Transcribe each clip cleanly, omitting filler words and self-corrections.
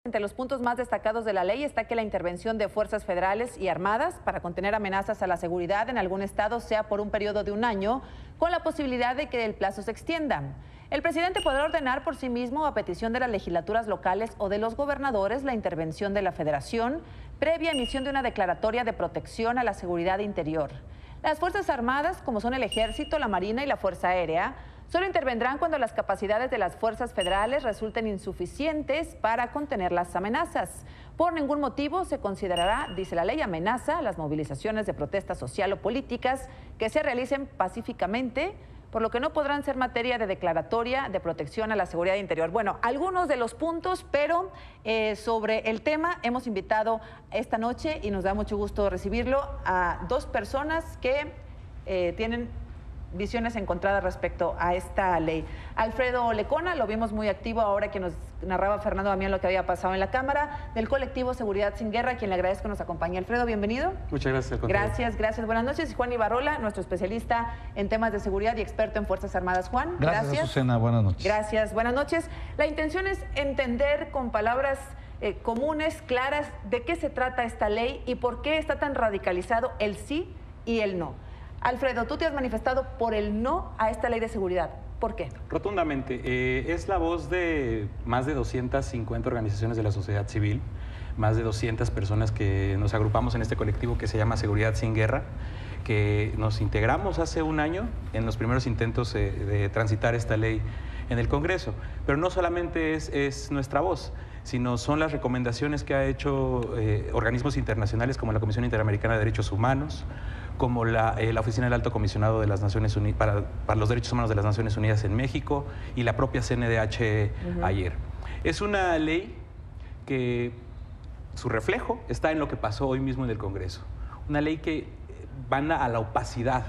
Entre los puntos más destacados de la ley está que la intervención de fuerzas federales y armadas para contener amenazas a la seguridad en algún estado sea por un periodo de 1 año, con la posibilidad de que el plazo se extienda. El presidente podrá ordenar por sí mismo, a petición de las legislaturas locales o de los gobernadores, la intervención de la Federación, previa emisión de una declaratoria de protección a la seguridad interior. Las Fuerzas Armadas, como son el Ejército, la Marina y la Fuerza Aérea, solo intervendrán cuando las capacidades de las fuerzas federales resulten insuficientes para contener las amenazas. Por ningún motivo se considerará, dice la ley, amenaza las movilizaciones de protesta social o políticas que se realicen pacíficamente, por lo que no podrán ser materia de declaratoria de protección a la seguridad interior. Bueno, algunos de los puntos, pero sobre el tema hemos invitado esta noche, y nos da mucho gusto recibirlo, a 2 personas que tienen visiones encontradas respecto a esta ley. Alfredo Lecona, lo vimos muy activo ahora que nos narraba Fernando Damián lo que había pasado en la Cámara, del colectivo Seguridad Sin Guerra, a quien le agradezco que nos acompañe. Alfredo, bienvenido. Muchas gracias. Gracias, buenas noches. Y Juan Ibarrola, nuestro especialista en temas de seguridad y experto en Fuerzas Armadas. Juan, gracias. Azucena, buenas noches. Gracias, buenas noches. La intención es entender con palabras comunes, claras, de qué se trata esta ley y por qué está tan radicalizado el sí y el no. Alfredo, tú te has manifestado por el no a esta ley de seguridad. ¿Por qué? Rotundamente. Es la voz de más de 250 organizaciones de la sociedad civil, más de 200 personas que nos agrupamos en este colectivo que se llama Seguridad Sin Guerra, que nos integramos hace 1 año en los primeros intentos de transitar esta ley en el Congreso. Pero no solamente es nuestra voz, sino son las recomendaciones que ha hecho organismos internacionales como la Comisión Interamericana de Derechos Humanos, como la Oficina del Alto Comisionado de las Naciones Unidas para los Derechos Humanos de las Naciones Unidas en México y la propia CNDH ayer. Es una ley que su reflejo está en lo que pasó hoy mismo en el Congreso. Una ley que manda a la opacidad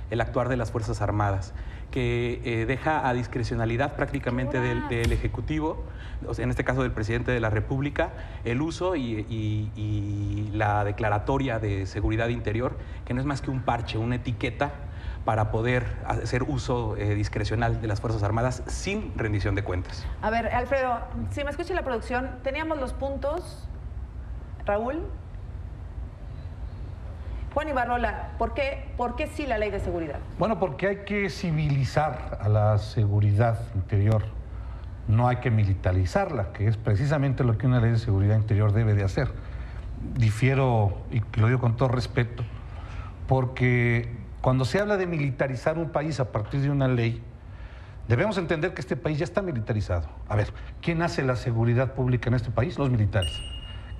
el actuar de las Fuerzas Armadas, que deja a discrecionalidad prácticamente del Ejecutivo, o sea, en este caso del Presidente de la República, el uso y la declaratoria de seguridad interior, que no es más que un parche, una etiqueta para poder hacer uso discrecional de las Fuerzas Armadas sin rendición de cuentas. A ver, Alfredo, si me escucha la producción, teníamos los puntos, Raúl. Juan Ibarrola, ¿por qué sí la ley de seguridad? Bueno, porque hay que civilizar a la seguridad interior, no hay que militarizarla, que es precisamente lo que una ley de seguridad interior debe de hacer. Difiero, y lo digo con todo respeto, porque cuando se habla de militarizar un país a partir de una ley, debemos entender que este país ya está militarizado. A ver, ¿quién hace la seguridad pública en este país? Los militares.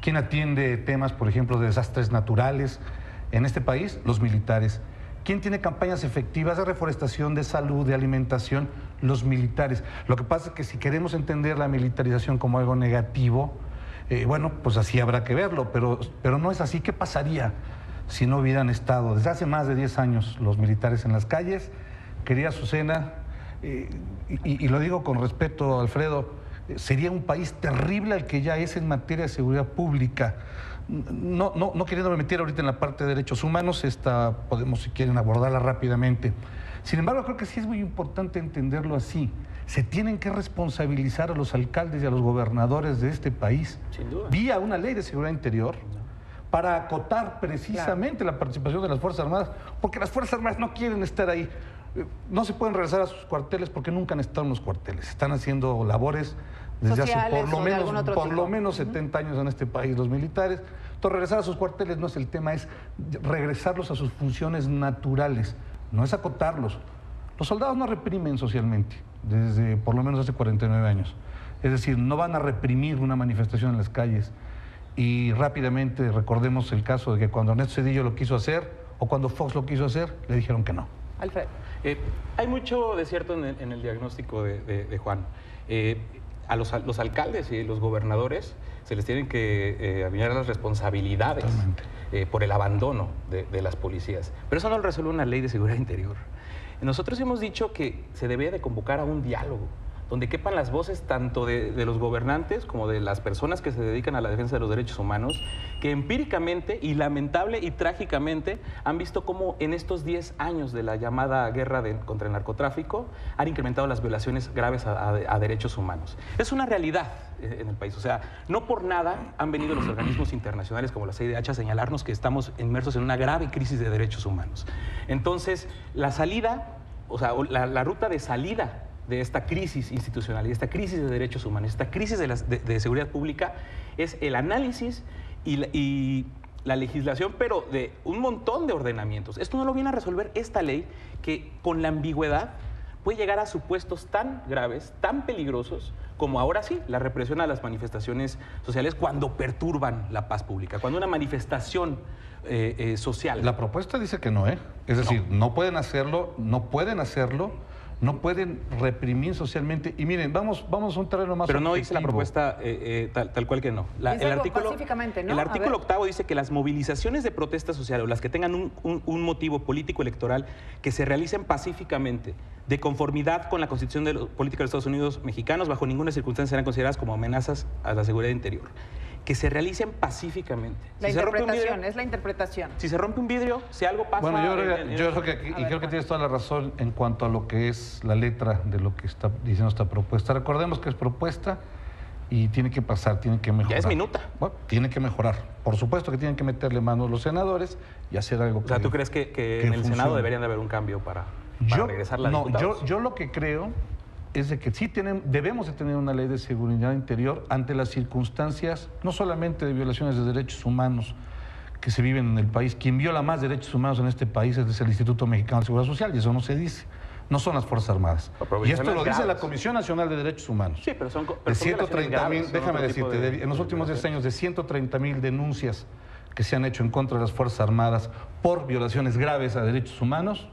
¿Quién atiende temas, por ejemplo, de desastres naturales en este país? Los militares. ¿Quién tiene campañas efectivas de reforestación, de salud, de alimentación? Los militares. Lo que pasa es que si queremos entender la militarización como algo negativo, bueno, pues así habrá que verlo, pero no es así. ¿Qué pasaría si no hubieran estado desde hace más de 10 años los militares en las calles? Querida Azucena, y lo digo con respeto, Alfredo, sería un país terrible el que ya es en materia de seguridad pública. No queriéndome meter ahorita en la parte de derechos humanos, esta podemos, si quieren, abordarla rápidamente. Sin embargo, creo que sí es muy importante entenderlo así. Se tienen que responsabilizar a los alcaldes y a los gobernadores de este país, sin duda, vía una ley de seguridad interior, para acotar precisamente la participación de las Fuerzas Armadas, porque las Fuerzas Armadas no quieren estar ahí. No se pueden regresar a sus cuarteles porque nunca han estado en los cuarteles. Están haciendo labores desde hace por lo menos 70 años en este país los militares. Entonces, regresar a sus cuarteles no es el tema, es regresarlos a sus funciones naturales, no es acotarlos. Los soldados no reprimen socialmente, desde por lo menos hace 49 años. Es decir, no van a reprimir una manifestación en las calles. Y rápidamente recordemos el caso de que cuando Ernesto Zedillo lo quiso hacer, o cuando Fox lo quiso hacer, le dijeron que no. Alfredo. Hay mucho de cierto en el diagnóstico de Juan. A los alcaldes y los gobernadores se les tienen que aviar las responsabilidades por el abandono de las policías. Pero eso no lo resuelve una ley de seguridad interior. Nosotros hemos dicho que se debe de convocar a un diálogo donde quepan las voces tanto de los gobernantes como de las personas que se dedican a la defensa de los derechos humanos, que empíricamente y lamentable y trágicamente han visto cómo en estos 10 años de la llamada guerra contra el narcotráfico han incrementado las violaciones graves a derechos humanos. Es una realidad en el país. O sea, no por nada han venido los organismos internacionales como la CIDH a señalarnos que estamos inmersos en una grave crisis de derechos humanos. Entonces, la salida, o sea, la ruta de salida de esta crisis institucional y esta crisis de derechos humanos, esta crisis de seguridad pública, es el análisis y la legislación, pero de un montón de ordenamientos. Esto no lo viene a resolver esta ley que con la ambigüedad puede llegar a supuestos tan graves, tan peligrosos, como ahora sí, la represión a las manifestaciones sociales cuando perturban la paz pública, cuando una manifestación social... La propuesta dice que no, ¿eh? Es decir, no pueden hacerlo, no pueden reprimir socialmente. Y miren, vamos a un terreno más Pero no objetivo. dice la propuesta tal cual que no. Dice algo pacíficamente, ¿no? El artículo 8º dice que las movilizaciones de protesta social o las que tengan un motivo político electoral que se realicen pacíficamente, de conformidad con la Constitución Política de los Estados Unidos mexicanos, bajo ninguna circunstancia serán consideradas como amenazas a la seguridad interior. Que se realicen pacíficamente. La interpretación, es la interpretación. Si se rompe un vidrio, si algo pasa... Bueno, yo creo que aquí, y creo que tienes toda la razón en cuanto a lo que es la letra de lo que está diciendo esta propuesta. Recordemos que es propuesta y tiene que pasar, tiene que mejorar. Ya es minuta. Bueno, tiene que mejorar. Por supuesto que tienen que meterle mano los senadores y hacer algo que... O sea, ¿tú crees que en el funcione. Senado deberían de haber un cambio para regresar la diputados? Yo lo que creo es de que sí debemos de tener una ley de seguridad interior ante las circunstancias, no solamente de violaciones de derechos humanos que se viven en el país. Quien viola más derechos humanos en este país es el Instituto Mexicano de Seguridad Social, y eso no se dice. No son las Fuerzas Armadas. Y esto lo dice la Comisión Nacional de Derechos Humanos. Sí, pero son... De 130,000, déjame decirte, en los últimos 10 años, de 130,000 denuncias que se han hecho en contra de las Fuerzas Armadas por violaciones graves a derechos humanos,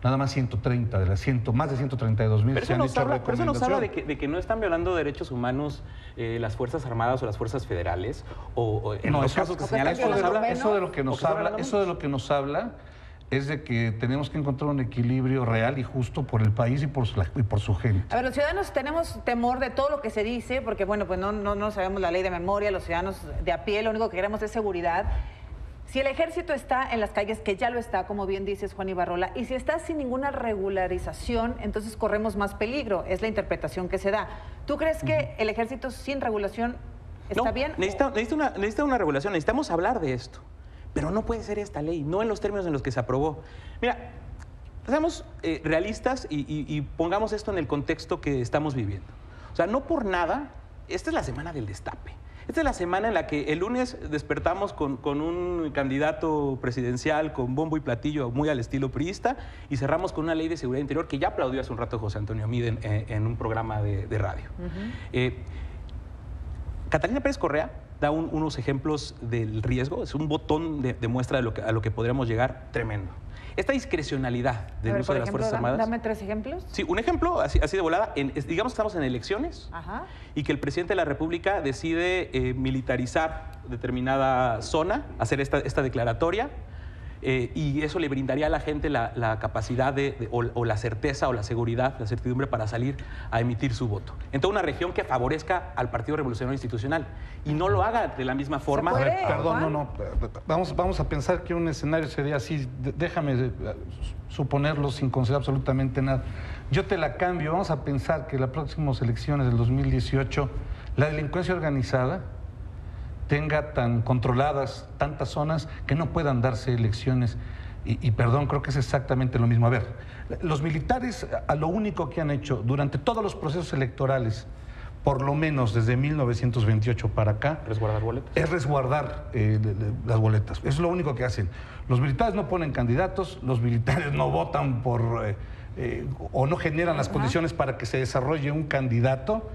nada más 130 de las más de 132,000 se han hecho recomendaciones. Pero eso nos habla de que no están violando derechos humanos las Fuerzas Armadas o las Fuerzas Federales, o en los casos que señalan. Eso de lo que nos habla es de que tenemos que encontrar un equilibrio real y justo por el país y por su gente. A ver, los ciudadanos tenemos temor de todo lo que se dice, porque bueno, pues no sabemos la ley de memoria, los ciudadanos de a pie, lo único que queremos es seguridad. Si el ejército está en las calles, que ya lo está, como bien dices, Juan Ibarrola, y si está sin ninguna regularización, entonces corremos más peligro. Es la interpretación que se da. ¿Tú crees que el ejército sin regulación está bien? Necesita una regulación, necesitamos hablar de esto. Pero no puede ser esta ley, no en los términos en los que se aprobó. Mira, seamos realistas y pongamos esto en el contexto que estamos viviendo. O sea, no por nada, esta es la semana del destape. Esta es la semana en la que el lunes despertamos con un candidato presidencial con bombo y platillo muy al estilo priista y cerramos con una ley de seguridad interior que ya aplaudió hace un rato José Antonio Mid en un programa de radio. Catalina Pérez Correa da unos ejemplos del riesgo, es un botón de muestra de a lo que podríamos llegar tremendo. Esta discrecionalidad del uso de las Fuerzas Armadas. Dame 3 ejemplos. Sí, un ejemplo así de volada. Digamos que estamos en elecciones y que el presidente de la República decide militarizar determinada zona, hacer esta declaratoria, y eso le brindaría a la gente la capacidad o la certeza o la seguridad, la certidumbre para salir a emitir su voto. En toda una región que favorezca al Partido Revolucionario Institucional y no lo haga de la misma forma. ¿Se puede, Perdón, no. Vamos a pensar que un escenario sería así. Déjame suponerlo sin considerar absolutamente nada. Yo te la cambio. Vamos a pensar que las próximas elecciones del 2018, la delincuencia organizada tenga tan controladas tantas zonas que no puedan darse elecciones. Y perdón, creo que es exactamente lo mismo. A ver, los militares a lo único que han hecho durante todos los procesos electorales, por lo menos desde 1928 para acá, ¿resguardar boletas? Es resguardar las boletas. Es lo único que hacen. Los militares no ponen candidatos, los militares no votan por... o no generan las condiciones para que se desarrolle un candidato,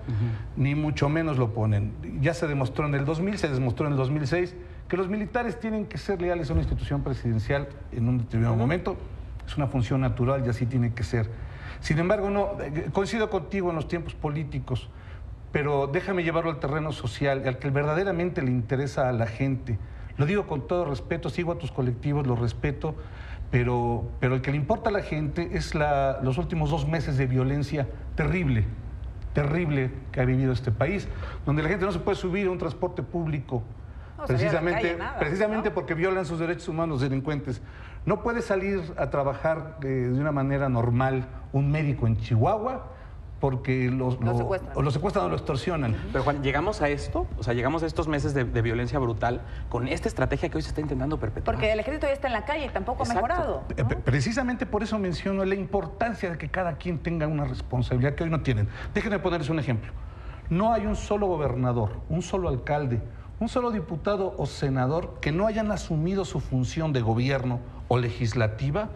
ni mucho menos lo ponen. Ya se demostró en el 2000, se demostró en el 2006, que los militares tienen que ser leales a una institución presidencial en un determinado momento. Es una función natural y así tiene que ser. Sin embargo, no, coincido contigo en los tiempos políticos, pero déjame llevarlo al terreno social, al que verdaderamente le interesa a la gente. Lo digo con todo respeto, sigo a tus colectivos, los respeto, pero el que le importa a la gente es los últimos 2 meses de violencia terrible terrible que ha vivido este país, donde la gente no se puede subir a un transporte público precisamente ¿no? porque violan sus derechos humanos delincuentes. No puede salir a trabajar de una manera normal un médico en Chihuahua porque lo secuestran o lo extorsionan. Pero Juan, llegamos a esto, o sea, llegamos a estos meses de violencia brutal con esta estrategia que hoy se está intentando perpetuar. Porque el ejército ya está en la calle y tampoco ha mejorado, ¿no? Precisamente por eso menciono la importancia de que cada quien tenga una responsabilidad que hoy no tienen. Déjenme ponerles un ejemplo. No hay un solo gobernador, un solo alcalde, un solo diputado o senador que no hayan asumido su función de gobierno o legislativa,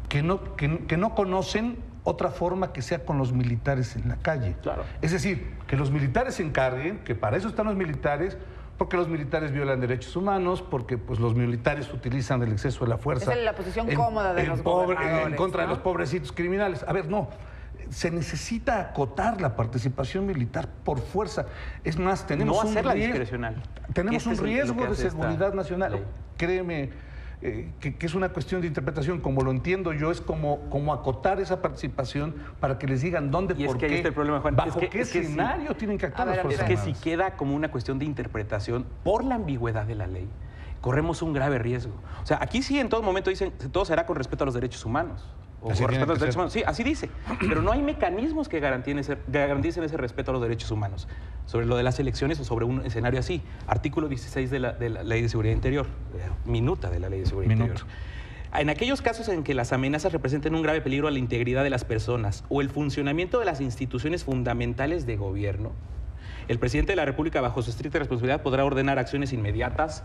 que no conocen otra forma que sea con los militares en la calle. Claro. Es decir, que los militares se encarguen, que para eso están los militares, porque los militares violan derechos humanos, porque pues, los militares utilizan el exceso de la fuerza. Esa es la posición cómoda de los gobernadores, en contra, ¿no?, de los pobrecitos criminales. A ver, no. Se necesita acotar la participación militar por fuerza. Es más, tenemos no hacerla discrecional. Tenemos un riesgo de seguridad nacional. Créeme que es una cuestión de interpretación. Como lo entiendo yo, es como acotar esa participación para que les digan dónde, por qué, ahí está el problema, Juan. bajo qué escenario tienen que actuar las Fuerzas Armadas. Es que si queda como una cuestión de interpretación por la ambigüedad de la ley, corremos un grave riesgo. O sea, aquí sí en todo momento dicen todo será con respeto a los derechos humanos. O con respeto a los derechos humanos. Sí, así dice. Pero no hay mecanismos que garanticen ese respeto a los derechos humanos. Sobre lo de las elecciones o sobre un escenario así. Artículo 16 de la Ley de Seguridad Interior. Minuta de la Ley de Seguridad Interior. En aquellos casos en que las amenazas representen un grave peligro a la integridad de las personas o el funcionamiento de las instituciones fundamentales de gobierno, el presidente de la República, bajo su estricta responsabilidad, podrá ordenar acciones inmediatas,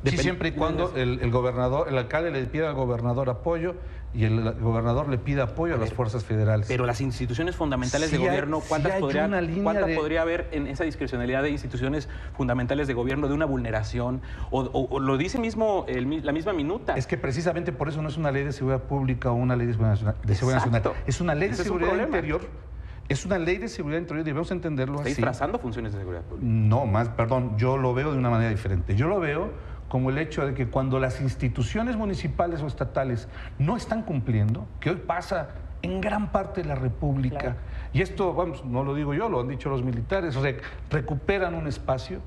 Sí, siempre y cuando el gobernador, el alcalde le pida al gobernador apoyo y el gobernador le pida apoyo a las fuerzas federales. Pero las instituciones fundamentales de gobierno, ¿cuántas podría haber en esa discrecionalidad de instituciones fundamentales de gobierno de una vulneración? O lo dice mismo la misma minuta. Es que precisamente por eso no es una ley de seguridad pública o una ley de seguridad nacional. Es una ley de seguridad interior. Es una ley de seguridad interior, debemos entenderlo así. ¿Está disfrazando funciones de seguridad pública? No, perdón, yo lo veo de una manera diferente. Yo lo veo como el hecho de que cuando las instituciones municipales o estatales no están cumpliendo, que hoy pasa en gran parte de la República, claro. Y esto, vamos, no lo digo yo, lo han dicho los militares, o sea, recuperan un espacio,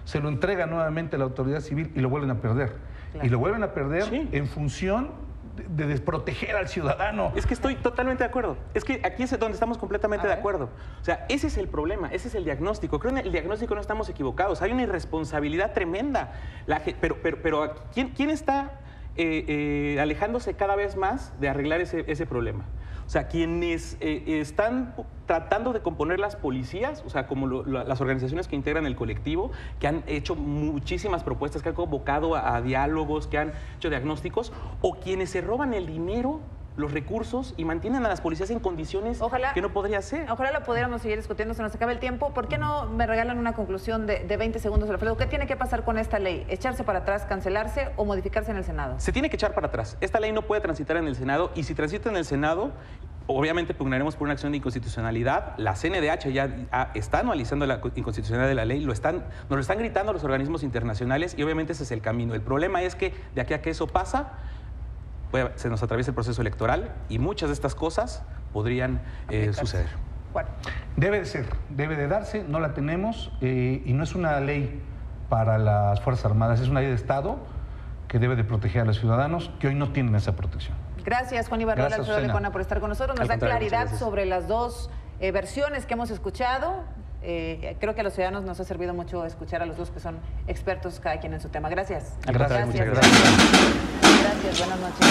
se lo entregan nuevamente a la autoridad civil y lo vuelven a perder. Claro. Y lo vuelven a perder en función de desproteger al ciudadano. Es que estoy totalmente de acuerdo. Es que aquí es donde estamos completamente de acuerdo. O sea, ese es el problema, ese es el diagnóstico. Creo que en el diagnóstico no estamos equivocados. Hay una irresponsabilidad tremenda. Pero ¿quién está alejándose cada vez más de arreglar ese problema? O sea, quienes están tratando de componer las policías, o sea, como las organizaciones que integran el colectivo, que han hecho muchísimas propuestas, que han convocado a diálogos, que han hecho diagnósticos, o quienes se roban el dinero, los recursos y mantienen a las policías en condiciones que no podría ser. Ojalá lo pudiéramos seguir discutiendo, se nos acaba el tiempo. ¿Por qué no me regalan una conclusión de 20 segundos, Alfredo? ¿Qué tiene que pasar con esta ley? ¿Echarse para atrás, cancelarse o modificarse en el Senado? Se tiene que echar para atrás. Esta ley no puede transitar en el Senado y si transita en el Senado, obviamente pugnaremos por una acción de inconstitucionalidad. La CNDH ya está analizando la inconstitucionalidad de la ley, nos lo están gritando los organismos internacionales y obviamente ese es el camino. El problema es que de aquí a que eso pasa, se nos atraviesa el proceso electoral y muchas de estas cosas podrían suceder. Bueno. Debe de ser, debe de darse, no la tenemos y no es una ley para las Fuerzas Armadas, es una ley de Estado que debe de proteger a los ciudadanos que hoy no tienen esa protección. Gracias, Juan Ibarrola, Alfredo Lecona, por estar con nosotros. Nos da claridad sobre las dos versiones que hemos escuchado. Creo que a los ciudadanos nos ha servido mucho escuchar a los dos que son expertos cada quien en su tema. Gracias. Gracias. Gracias, buenas noches.